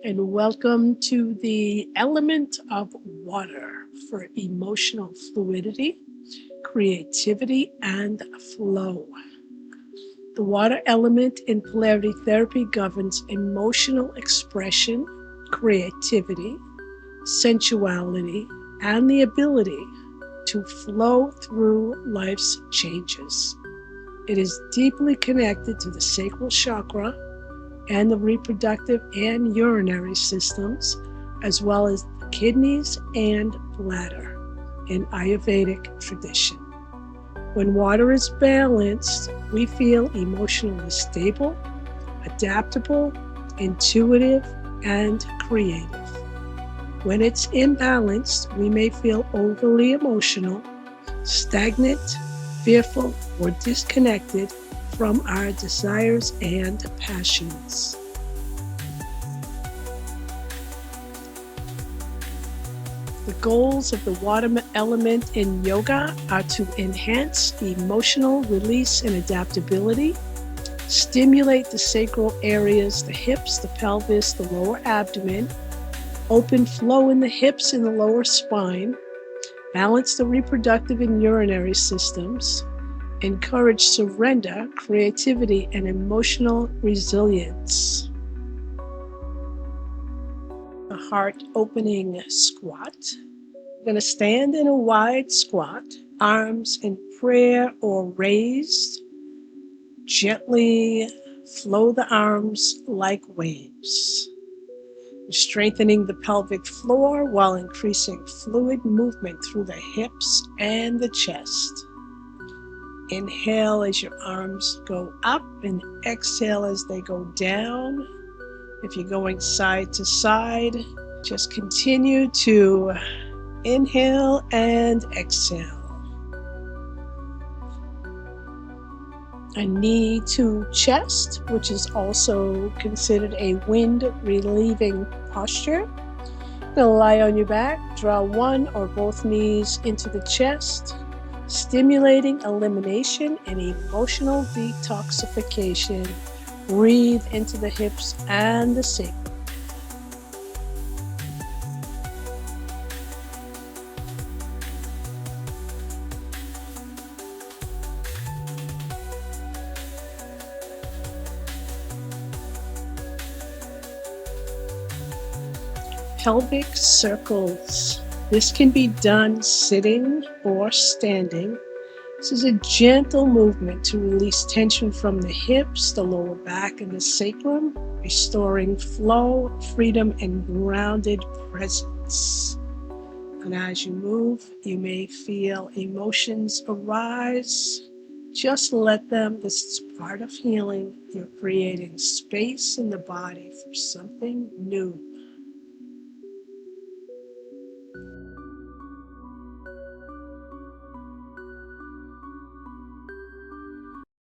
and welcome to the element of water for emotional fluidity, creativity, and flow. The water element in polarity therapy governs emotional expression, creativity, sensuality, and the ability to flow through life's changes. It is deeply connected to the sacral chakra and the reproductive and urinary systems, as well as the kidneys and bladder in Ayurvedic tradition. When water is balanced, we feel emotionally stable, adaptable, intuitive, and creative. When it's imbalanced, we may feel overly emotional, stagnant, fearful, or disconnected from our desires and passions. The goals of the water element in yoga are to enhance emotional release and adaptability, stimulate the sacral areas, the hips, the pelvis, the lower abdomen, open flow in the hips and the lower spine, balance the reproductive and urinary systems, encourage surrender, creativity, and emotional resilience. A heart opening squat. We're going to stand in a wide squat, arms in prayer or raised. Gently flow the arms like waves. Strengthening the pelvic floor while increasing fluid movement through the hips and the chest. Inhale as your arms go up and exhale as they go down. If you're going side to side, just continue to inhale and exhale. A knee to chest, which is also considered a wind relieving posture. You'll lie on your back, draw one or both knees into the chest, stimulating elimination and emotional detoxification. Breathe into the hips and the sacrum. Pelvic circles. This can be done sitting or standing. This is a gentle movement to release tension from the hips, the lower back, and the sacrum, restoring flow, freedom, and grounded presence. And as you move, you may feel emotions arise. Just let them. This is part of healing. You're creating space in the body for something new.